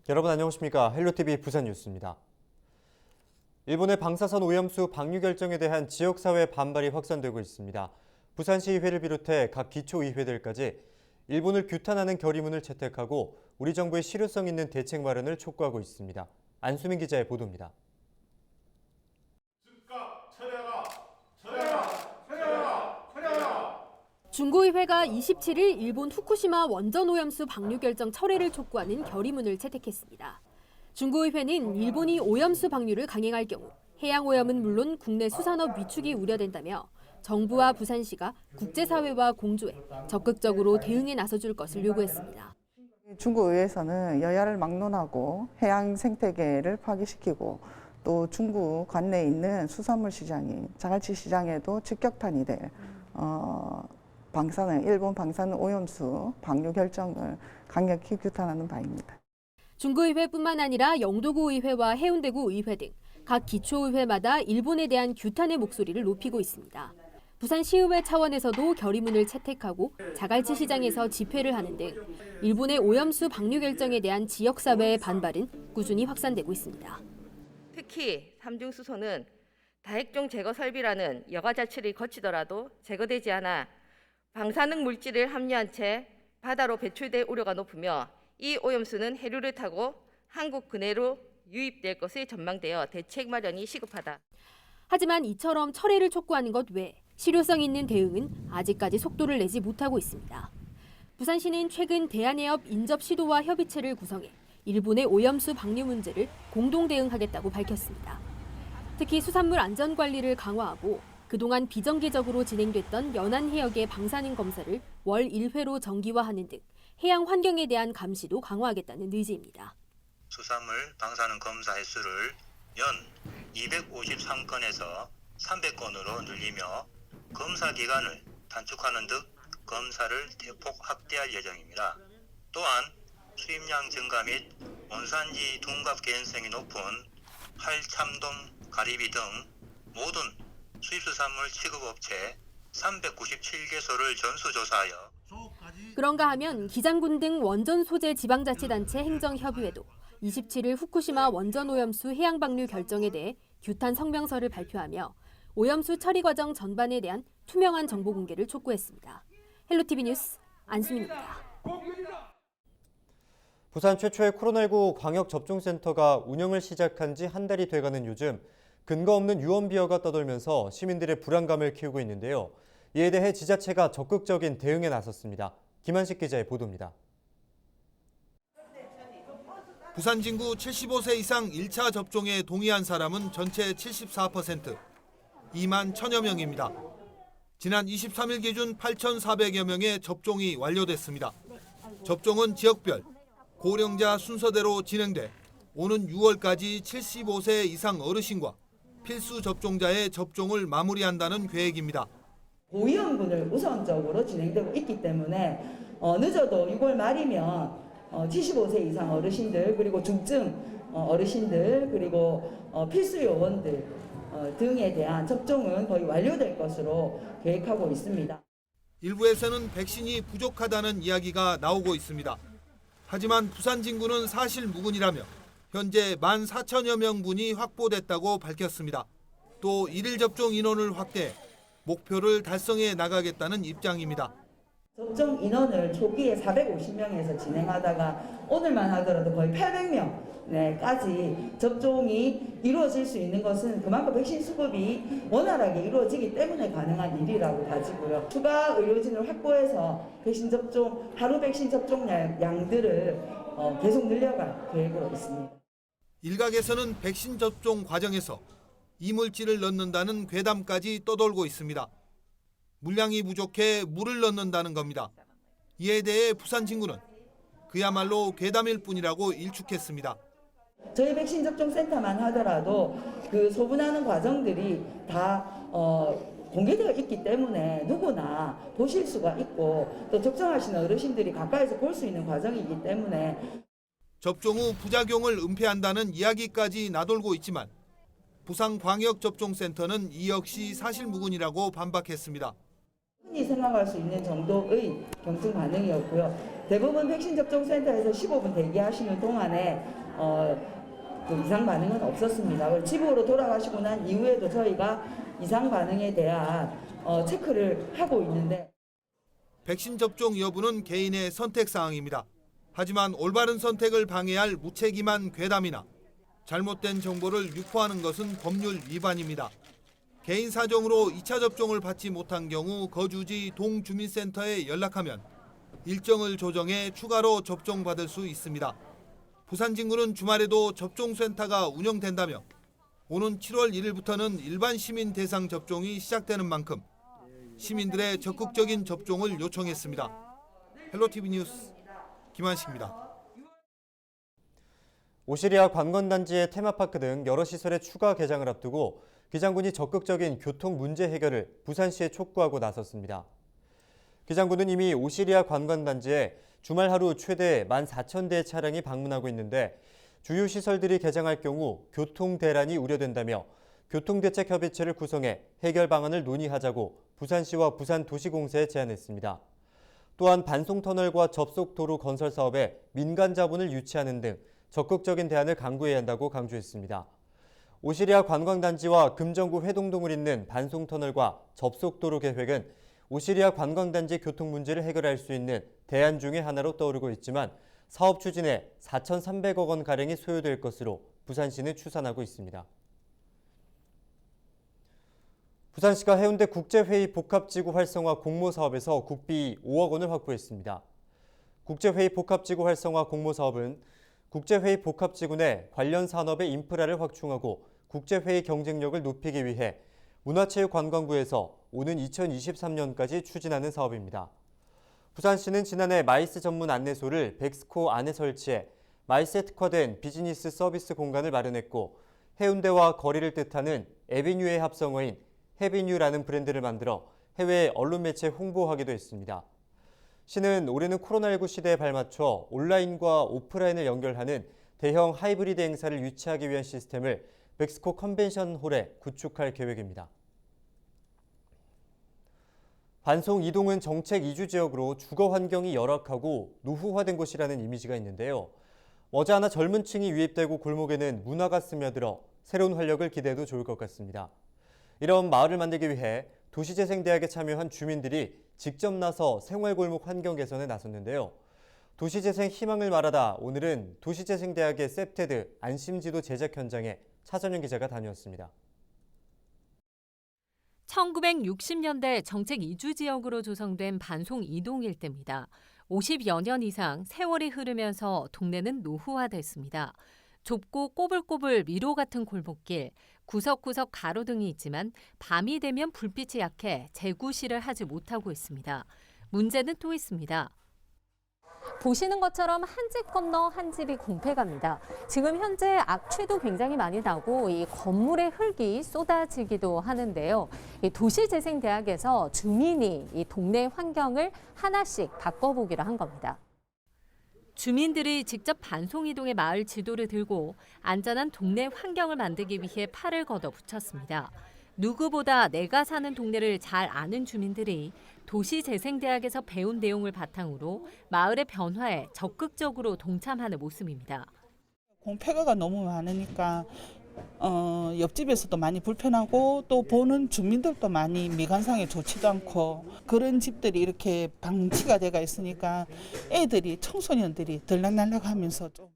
여러분 안녕하십니까? 헬로티비 부산 뉴스입니다. 일본의 방사선 오염수 방류 결정에 대한 지역사회 반발이 확산되고 있습니다. 부산시의회를 비롯해 각 기초의회들까지 일본을 규탄하는 결의문을 채택하고 우리 정부의 실효성 있는 대책 마련을 촉구하고 있습니다. 안수민 기자의 보도입니다. 중고의회가 27일 일본 후쿠시마 원전 오염수 방류 결정 철회를 촉구하는 결의문을 채택했습니다. 중고의회는 일본이 오염수 방류를 강행할 경우 해양 오염은 물론 국내 수산업 위축이 우려된다며 정부와 부산시가 국제사회와 공조해 적극적으로 대응에 나서줄 것을 요구했습니다. 중국의회에서는 여야를 막론하고 해양 생태계를 파괴시키고 또 중국 관내에 있는 수산물 시장이 자갈치 시장에도 직격탄이 될 일본 방사능 오염수 방류 결정을 강력히 규탄하는 바입니다. 중구의회뿐만 아니라 영도구 의회와 해운대구 의회 등 각 기초의회마다 일본에 대한 규탄의 목소리를 높이고 있습니다. 부산시의회 차원에서도 결의문을 채택하고 자갈치 시장에서 집회를 하는 등 일본의 오염수 방류 결정에 대한 지역사회의 반발은 꾸준히 확산되고 있습니다. 특히 삼중수소는 다핵종 제거 설비라는 여과 자치를 거치더라도 제거되지 않아 방사능 물질을 함유한 채 바다로 배출될 우려가 높으며 이 오염수는 해류를 타고 한국 근해로 유입될 것이 전망되어 대책 마련이 시급하다. 하지만 이처럼 철회를 촉구하는 것 외에 실효성 있는 대응은 아직까지 속도를 내지 못하고 있습니다. 부산시는 최근 대한해협 인접 시도와 협의체를 구성해 일본의 오염수 방류 문제를 공동 대응하겠다고 밝혔습니다. 특히 수산물 안전 관리를 강화하고 그동안 비정기적으로 진행됐던 연안해역의 방사능 검사를 월 1회로 정기화하는 등 해양 환경에 대한 감시도 강화하겠다는 의지입니다. 수산물 방사능 검사 횟수를 연 253건에서 300건으로 늘리며 검사 기간을 단축하는 등 검사를 대폭 확대할 예정입니다. 또한 수입량 증가 및 원산지 둔갑 개연성이 높은 활참돔, 가리비 등 모든 수입수산물 취급업체 397개소를 전수조사하여 그런가 하면 기장군 등 원전 소재 지방자치단체 행정협의회도 27일 후쿠시마 원전 오염수 해양 방류 결정에 대해 규탄 성명서를 발표하며 오염수 처리 과정 전반에 대한 투명한 정보 공개를 촉구했습니다. 헬로티비 뉴스 안수민입니다. 부산 최초의 코로나19 광역접종센터가 운영을 시작한 지 한 달이 돼가는 요즘 근거 없는 유언비어가 떠돌면서 시민들의 불안감을 키우고 있는데요. 이에 대해 지자체가 적극적인 대응에 나섰습니다. 김한식 기자의 보도입니다. 부산 진구 75세 이상 1차 접종에 동의한 사람은 전체 74%, 2만 1,000여 명입니다. 지난 23일 기준 8,400여 명의 접종이 완료됐습니다. 접종은 지역별, 고령자 순서대로 진행돼 오는 6월까지 75세 이상 어르신과 필수 접종자의 접종을 마무리한다는 계획입니다. 고위험군을 우선적으로 진행되고 있기 때문에 늦어도 6월 말이면 75세 이상 어르신들 그리고 중증 어르신들 그리고 필수 요원들 등에 대한 접종은 거의 완료될 것으로 계획하고 있습니다. 일부에서는 백신이 부족하다는 이야기가 나오고 있습니다. 하지만 부산 진구는 사실 무근이라며 현재 14,000여 명분이 확보됐다고 밝혔습니다. 또 일일 접종 인원을 확대해 목표를 달성해 나가겠다는 입장입니다. 접종 인원을 초기에 450명에서 진행하다가 오늘만 하더라도 거의 800명까지 접종이 이루어질 수 있는 것은 그만큼 백신 수급이 원활하게 이루어지기 때문에 가능한 일이라고 봐지고요. 추가 의료진을 확보해서 백신 접종, 하루 백신 접종 양들을 계속 늘려갈 계획으로 있습니다. 일각에서는 백신 접종 과정에서 이물질을 넣는다는 괴담까지 떠돌고 있습니다. 물량이 부족해 물을 넣는다는 겁니다. 이에 대해 부산 진구는 그야말로 괴담일 뿐이라고 일축했습니다. 저희 백신 접종 센터만 하더라도 그 소분하는 과정들이 다 공개되어 있기 때문에 누구나 보실 수가 있고 또 접종하시는 어르신들이 가까이서 볼 수 있는 과정이기 때문에 접종 후 부작용을 은폐한다는 이야기까지 나돌고 있지만 부산광역접종센터는 이 역시 사실무근이라고 반박했습니다. 흔히 생각할 수 있는 정도의 경증 반응이었고요. 대부분 백신 접종 센터에서 15분 대기하시는 동안에 그 이상 반응은 없었습니다. 그리고 집으로 돌아가시고 난 이후에도 저희가 이상 반응에 대한 체크를 하고 있는데 백신 접종 여부는 개인의 선택 사항입니다. 하지만 올바른 선택을 방해할 무책임한 괴담이나 잘못된 정보를 유포하는 것은 법률 위반입니다. 개인 사정으로 2차 접종을 받지 못한 경우 거주지 동주민센터에 연락하면 일정을 조정해 추가로 접종받을 수 있습니다. 부산진구는 주말에도 접종센터가 운영된다며 오는 7월 1일부터는 일반 시민 대상 접종이 시작되는 만큼 시민들의 적극적인 접종을 요청했습니다. 헬로티비 뉴스 김한식입니다. 오시리아 관광단지의 테마파크 등 여러 시설의 추가 개장을 앞두고 기장군이 적극적인 교통 문제 해결을 부산시에 촉구하고 나섰습니다. 기장군은 이미 오시리아 관광단지에 주말 하루 최대 14,000대의 차량이 방문하고 있는데 주요 시설들이 개장할 경우 교통 대란이 우려된다며 교통대책협의체를 구성해 해결 방안을 논의하자고 부산시와 부산도시공사에 제안했습니다. 또한 반송터널과 접속도로 건설 사업에 민간 자본을 유치하는 등 적극적인 대안을 강구해야 한다고 강조했습니다. 오시리아 관광단지와 금정구 회동동을 잇는 반송터널과 접속도로 계획은 오시리아 관광단지 교통 문제를 해결할 수 있는 대안 중의 하나로 떠오르고 있지만 사업 추진에 4,300억 원가량이 소요될 것으로 부산시는 추산하고 있습니다. 부산시가 해운대 국제회의 복합지구 활성화 공모사업에서 국비 5억 원을 확보했습니다. 국제회의 복합지구 활성화 공모사업은 국제회의 복합지구 내 관련 산업의 인프라를 확충하고 국제회의 경쟁력을 높이기 위해 문화체육관광부에서 오는 2023년까지 추진하는 사업입니다. 부산시는 지난해 마이스 전문 안내소를 백스코 안에 설치해 마이스에 특화된 비즈니스 서비스 공간을 마련했고 해운대와 거리를 뜻하는 에비뉴의 합성어인 해비뉴라는 브랜드를 만들어 해외 언론 매체에 홍보하기도 했습니다. 시는 올해는 코로나19 시대에 발맞춰 온라인과 오프라인을 연결하는 대형 하이브리드 행사를 유치하기 위한 시스템을 백스코 컨벤션홀에 구축할 계획입니다. 반송 이동은 정책 이주 지역으로 주거 환경이 열악하고 노후화된 곳이라는 이미지가 있는데요. 머지않아 젊은 층이 유입되고 골목에는 문화가 스며들어 새로운 활력을 기대해도 좋을 것 같습니다. 이런 마을을 만들기 위해 도시재생대학에 참여한 주민들이 직접 나서 생활골목 환경 개선에 나섰는데요. 도시재생 희망을 말하다 오늘은 도시재생대학의 셉테드 안심지도 제작 현장에 차전영 기자가 다녀왔습니다. 1960년대 정책 이주 지역으로 조성된 반송 이동 일대입니다. 50여 년 이상 세월이 흐르면서 동네는 노후화됐습니다. 좁고 꼬불꼬불 미로 같은 골목길, 구석구석 가로등이 있지만 밤이 되면 불빛이 약해 재구시를 하지 못하고 있습니다. 문제는 또 있습니다. 보시는 것처럼 한 집 건너 한 집이 공패갑니다. 지금 현재 악취도 굉장히 많이 나고 이 건물의 흙이 쏟아지기도 하는데요. 이 도시재생대학에서 주민이 이 동네 환경을 하나씩 바꿔보기로 한 겁니다. 주민들이 직접 반송이동의 마을 지도를 들고 안전한 동네 환경을 만들기 위해 팔을 걷어붙였습니다. 누구보다 내가 사는 동네를 잘 아는 주민들이 도시재생대학에서 배운 내용을 바탕으로 마을의 변화에 적극적으로 동참하는 모습입니다. 공폐가가 너무 많으니까 옆집에서도 많이 불편하고 또 보는 주민들도 많이 미관상에 좋지도 않고 그런 집들이 이렇게 방치가 돼가 있으니까 애들이 청소년들이 들락날락하면서 좀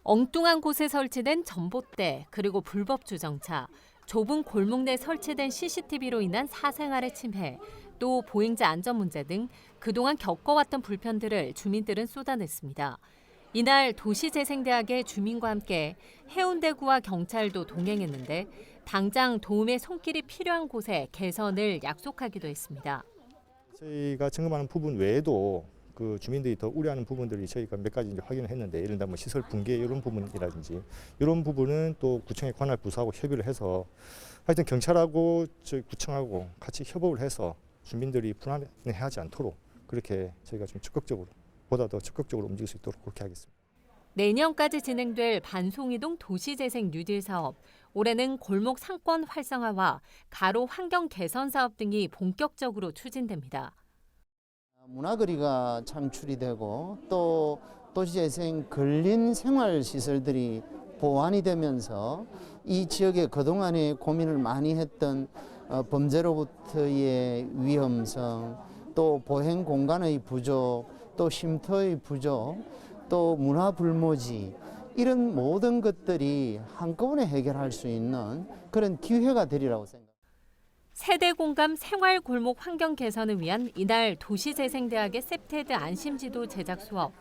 엉뚱한 곳에 설치된 전봇대 그리고 불법 주정차, 좁은 골목 내 설치된 CCTV로 인한 사생활의 침해, 또 보행자 안전 문제 등 그동안 겪어왔던 불편들을 주민들은 쏟아냈습니다. 이날 도시재생대학의 주민과 함께 해운대구와 경찰도 동행했는데 당장 도움의 손길이 필요한 곳에 개선을 약속하기도 했습니다. 저희가 점검하는 부분 외에도 그 주민들이 더 우려하는 부분들이 저희가 몇 가지 이제 확인을 했는데 예를 들면 시설 붕괴 이런 부분이라든지 이런 부분은 또 구청의 관할 부서하고 협의를 해서 하여튼 경찰하고 저희 구청하고 같이 협업을 해서 주민들이 불안해하지 않도록 그렇게 저희가 좀 적극적으로 보다 더 적극적으로 움직일 수 있도록 그렇게 하겠습니다. 내년까지 진행될 반송이동 도시재생 뉴딜 사업, 올해는 골목 상권 활성화와 가로 환경 개선 사업 등이 본격적으로 추진됩니다. 문화거리가 창출이 되고 또 도시재생 근린 생활시설들이 보완이 되면서 이 지역에 그동안에 고민을 많이 했던 범죄로부터의 위험성, 또 보행 공간의 부족, 또 쉼터의 부족, 또 문화 불모지 이런 모든 것들이 한꺼번에 해결할 수 있는 그런 기회가 되리라고 생각합니다. 세대 공감 생활 골목 환경 개선을 위한 이날 도시재생대학의 셉테드 안심지도 제작 수업.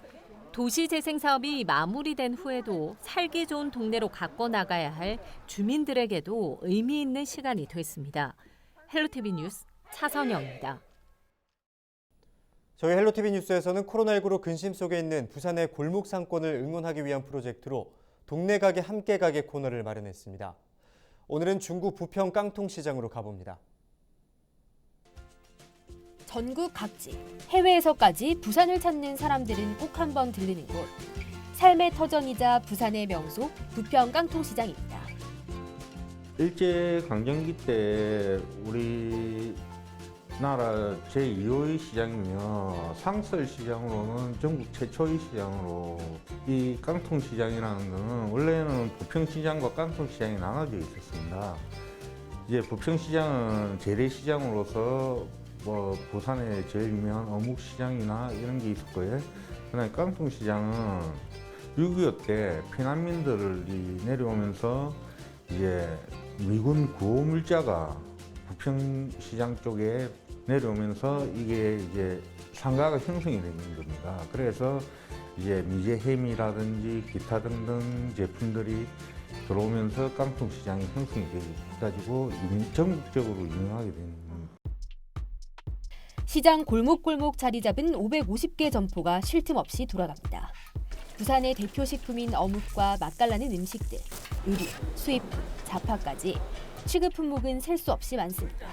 도시재생 사업이 마무리된 후에도 살기 좋은 동네로 가꿔 나가야 할 주민들에게도 의미 있는 시간이 됐습니다. 헬로티비 뉴스 차선영입니다. 저희 헬로티비 뉴스에서는 코로나19로 근심 속에 있는 부산의 골목 상권을 응원하기 위한 프로젝트로 동네 가게 함께 가게 코너를 마련했습니다. 오늘은 중구 부평 깡통시장으로 가봅니다. 전국 각지, 해외에서까지 부산을 찾는 사람들은 꼭 한번 들르는 곳. 삶의 터전이자 부산의 명소 부평 깡통시장입니다. 일제강점기 때 우리나라 제2호의 시장이며 상설시장으로는 전국 최초의 시장으로 이 깡통시장이라는 것은 원래는 부평시장과 깡통시장이 나눠져 있었습니다. 이제 부평시장은 재래시장으로서 부산에 제일 유명한 어묵시장이나 이런 게 있었고요. 그다음에 깡통시장은 6.25 때 피난민들이 내려오면서 이제 미군 구호물자가 부평시장 쪽에 내려오면서 이게 이제 상가가 형성이 되는 겁니다. 그래서 이제 미제 햄이라든지 기타 등등 제품들이 들어오면서 깡통시장이 형성이 돼가지고 전국적으로 유명하게 된 겁니다. 시장 골목골목 자리 잡은 550개 점포가 쉴 틈 없이 돌아갑니다. 부산의 대표 식품인 어묵과 맛깔나는 음식들, 의류, 수입품, 잡화까지 취급 품목은 셀 수 없이 많습니다.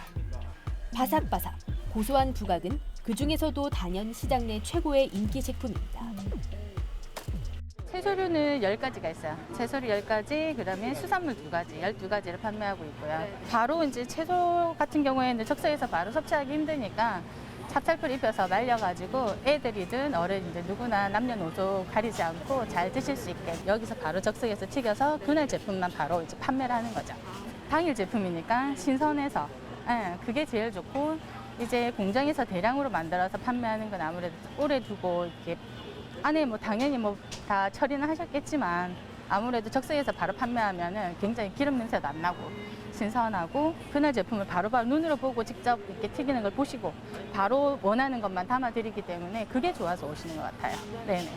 바삭바삭, 고소한 부각은 그중에서도 단연 시장 내 최고의 인기 식품입니다. 채소류는 10가지가 있어요. 채소류 10가지, 그다음에 수산물 2가지, 12가지를 판매하고 있고요. 바로 이제 채소 같은 경우에는 적석에서 바로 섭취하기 힘드니까 찹쌀풀 입혀서 말려가지고 애들이든 어른이든 누구나 남녀노소 가리지 않고 잘 드실 수 있게 여기서 바로 적석에서 튀겨서 그날 제품만 바로 이제 판매를 하는 거죠. 당일 제품이니까 신선해서 그게 제일 좋고 이제 공장에서 대량으로 만들어서 판매하는 건 아무래도 오래 두고 이렇게 안에 당연히 다 처리는 하셨겠지만 아무래도 적석에서 바로 판매하면은 굉장히 기름 냄새도 안 나고 신선하고 그날 제품을 바로바로 눈으로 보고 직접 이렇게 튀기는 걸 보시고 바로 원하는 것만 담아드리기 때문에 그게 좋아서 오시는 것 같아요. 네네.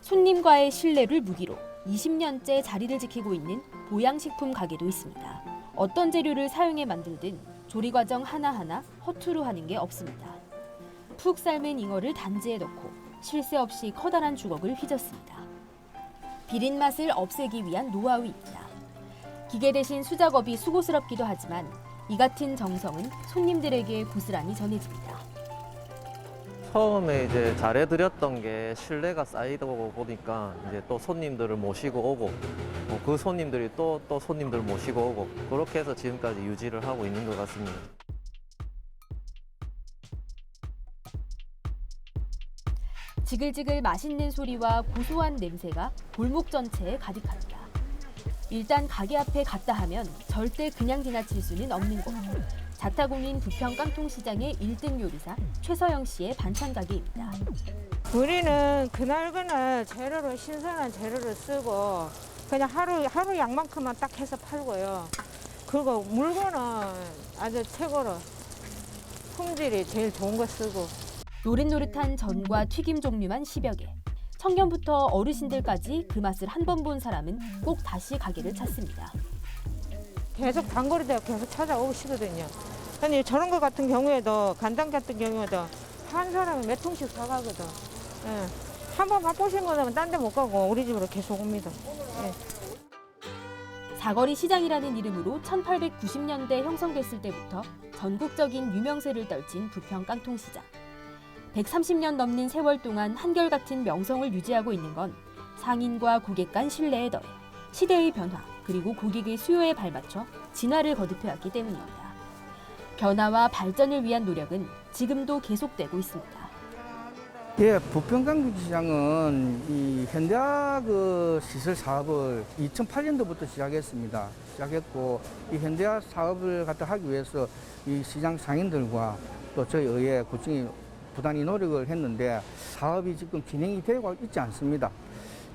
손님과의 신뢰를 무기로 20년째 자리를 지키고 있는 보양식품 가게도 있습니다. 어떤 재료를 사용해 만들든 조리 과정 하나하나 허투루 하는 게 없습니다. 푹 삶은 잉어를 단지에 넣고 쉴 새 없이 커다란 주걱을 휘젓습니다. 비린 맛을 없애기 위한 노하우입니다. 기계 대신 수작업이 수고스럽기도 하지만 이 같은 정성은 손님들에게 고스란히 전해집니다. 처음에 이제 잘해드렸던 게 신뢰가 쌓이다 보니까 이제 또 손님들을 모시고 오고 그 손님들이 또 손님들 모시고 오고 그렇게 해서 지금까지 유지를 하고 있는 것 같습니다. 지글지글 맛있는 소리와 고소한 냄새가 골목 전체에 가득합니다. 일단 가게 앞에 갔다 하면 절대 그냥 지나칠 수는 없는 곳. 자타공인 부평 깡통시장의 1등 요리사 최서영 씨의 반찬 가게입니다. 우리는 그날 재료를 신선한 재료를 쓰고 그냥 하루 양만큼만 딱 해서 팔고요. 그리고 물건은 아주 최고로 품질이 제일 좋은 거 쓰고. 노릇노릇한 전과 튀김 종류만 10여 개. 청년부터 어르신들까지 그 맛을 한 번 본 사람은 꼭 다시 가게를 찾습니다. 계속 단거리대가 계속 찾아오시거든요. 아니 저런 거 같은 경우에도 간장 같은 경우에도 한 사람이 몇 통씩 사가거든. 예. 한번 맛보신 거라면 딴 데 못 가고 우리 집으로 계속 옵니다. 예. 사거리 시장이라는 이름으로 1890년대 형성됐을 때부터 전국적인 유명세를 떨친 부평 깡통시장. 130년 넘는 세월 동안 한결같은 명성을 유지하고 있는 건 상인과 고객 간 신뢰에 더해 시대의 변화 그리고 고객의 수요에 발맞춰 진화를 거듭해왔기 때문입니다. 변화와 발전을 위한 노력은 지금도 계속되고 있습니다. 예, 부평강동시장은 이 현대화 시설 사업을 2008년도부터 시작했고 이 현대화 사업을 하기 위해서 이 시장 상인들과 또 저희 의회 구청이 부단히 노력을 했는데 사업이 지금 진행이 되고 있지 않습니다.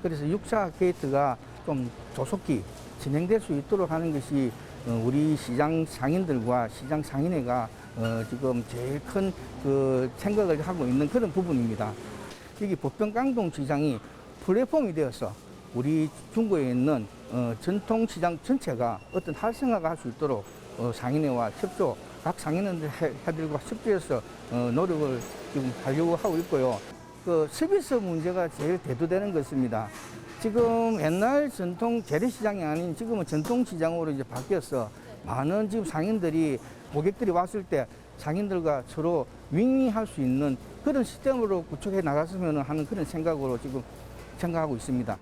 그래서 6차 게이트가 좀 조속히 진행될 수 있도록 하는 것이 우리 시장 상인들과 시장 상인회가 지금 제일 큰 생각을 하고 있는 그런 부분입니다. 여기 부평강동시장이 플랫폼이 되어서 우리 중구에 있는 전통시장 전체가 어떤 활성화가 할 수 있도록 상인회와 협조, 각 상인회들과 협조해서 노력을 지금 하려고 하고 있고요. 서비스 문제가 제일 대두되는 것입니다. 지금 옛날 전통 재래시장이 아닌 지금은 전통시장으로 이제 바뀌어서 많은 지금 상인들이 고객들이 왔을 때 상인들과 서로 윈윈할 수 있는 그런 시스템으로 구축해 나갔으면 하는 그런 생각으로 지금 생각하고 있습니다.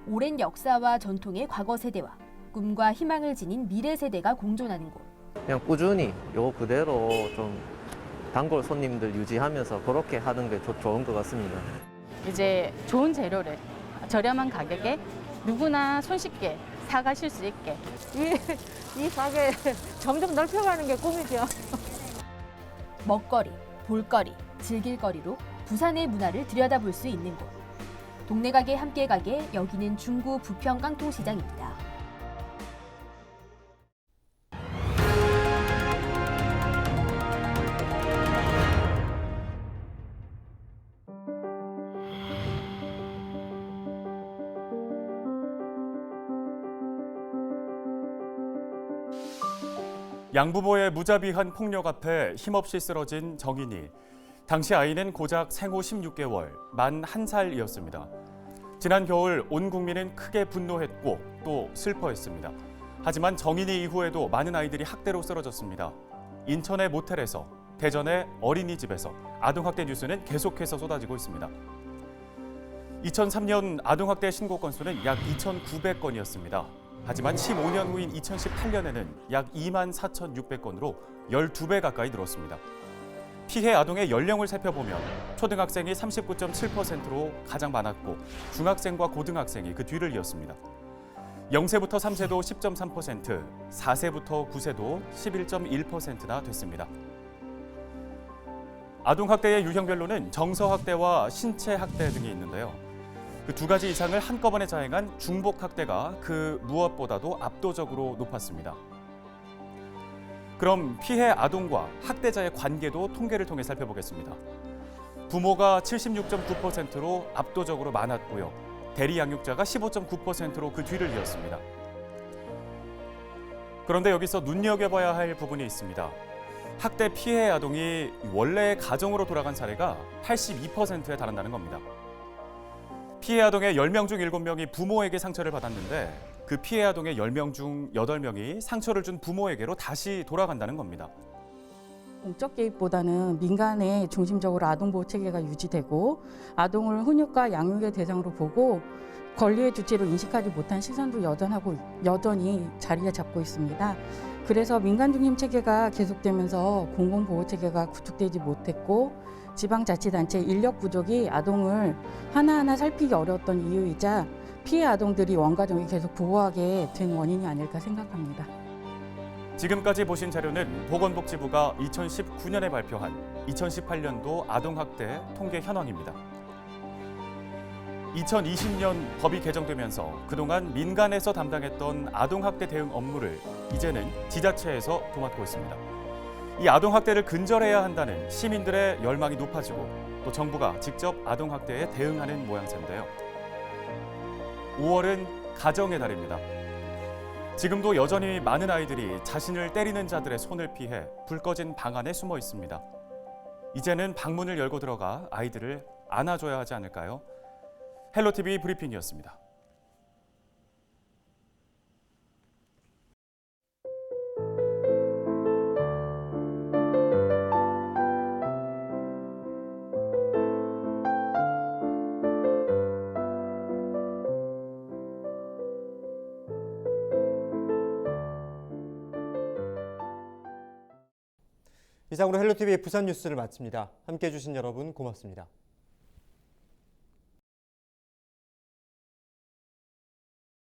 오랜 역사와 전통의 과거 세대와 꿈과 희망을 지닌 미래 세대가 공존하는 곳. 그냥 꾸준히 요 그대로 좀 단골 손님들 유지하면서 그렇게 하는 게 좋은 것 같습니다. 이제 좋은 재료를 저렴한 가격에 누구나 손쉽게 사가실 수 있게. 이 가게 점점 넓혀가는 게 꿈이죠. 먹거리, 볼거리, 즐길거리로 부산의 문화를 들여다볼 수 있는 곳. 동네 가게 함께 가게, 여기는 중구 부평 깡통시장입니다. 양부모의 무자비한 폭력 앞에 힘없이 쓰러진 정인이. 당시 아이는 고작 생후 16개월, 만 1살이었습니다. 지난 겨울 온 국민은 크게 분노했고 또 슬퍼했습니다. 하지만 정인이 이후에도 많은 아이들이 학대로 쓰러졌습니다. 인천의 모텔에서, 대전의 어린이집에서 아동학대 뉴스는 계속해서 쏟아지고 있습니다. 2003년 아동학대 신고 건수는 약 2,900건이었습니다. 하지만 15년 후인 2018년에는 약 24,600건으로 12배 가까이 늘었습니다. 피해 아동의 연령을 살펴보면 초등학생이 39.7%로 가장 많았고 중학생과 고등학생이 그 뒤를 이었습니다. 0세부터 3세도 10.3%, 4세부터 9세도 11.1%나 됐습니다. 아동학대의 유형별로는 정서학대와 신체학대 등이 있는데요. 그 두 가지 이상을 한꺼번에 자행한 중복학대가 그 무엇보다도 압도적으로 높았습니다. 그럼 피해 아동과 학대자의 관계도 통계를 통해 살펴보겠습니다. 부모가 76.9%로 압도적으로 많았고요. 대리 양육자가 15.9%로 그 뒤를 이었습니다. 그런데 여기서 눈여겨봐야 할 부분이 있습니다. 학대 피해 아동이 원래의 가정으로 돌아간 사례가 82%에 달한다는 겁니다. 피해 아동의 10명 중 7명이 부모에게 상처를 받았는데 그 피해 아동의 10명 중 8명이 상처를 준 부모에게로 다시 돌아간다는 겁니다. 공적 개입보다는 민간에 중심적으로 아동보호 체계가 유지되고 아동을 훈육과 양육의 대상으로 보고 권리의 주체로 인식하지 못한 시선도 여전히 자리를 잡고 있습니다. 그래서 민간 중심 체계가 계속되면서 공공보호 체계가 구축되지 못했고 지방자치단체 인력 부족이 아동을 하나하나 살피기 어려웠던 이유이자 피해 아동들이 원가족이 계속 보호하게 된 원인이 아닐까 생각합니다. 지금까지 보신 자료는 보건복지부가 2019년에 발표한 2018년도 아동학대 통계 현황입니다. 2020년 법이 개정되면서 그동안 민간에서 담당했던 아동학대 대응 업무를 이제는 지자체에서 도맡고 있습니다. 이 아동학대를 근절해야 한다는 시민들의 열망이 높아지고 또 정부가 직접 아동학대에 대응하는 모양새인데요. 5월은 가정의 달입니다. 지금도 여전히 많은 아이들이 자신을 때리는 자들의 손을 피해 불 꺼진 방 안에 숨어 있습니다. 이제는 방문을 열고 들어가 아이들을 안아줘야 하지 않을까요? 헬로티비 브리핑이었습니다. 이상으로 헬로티비의 부산 뉴스를 마칩니다. 함께해 주신 여러분 고맙습니다.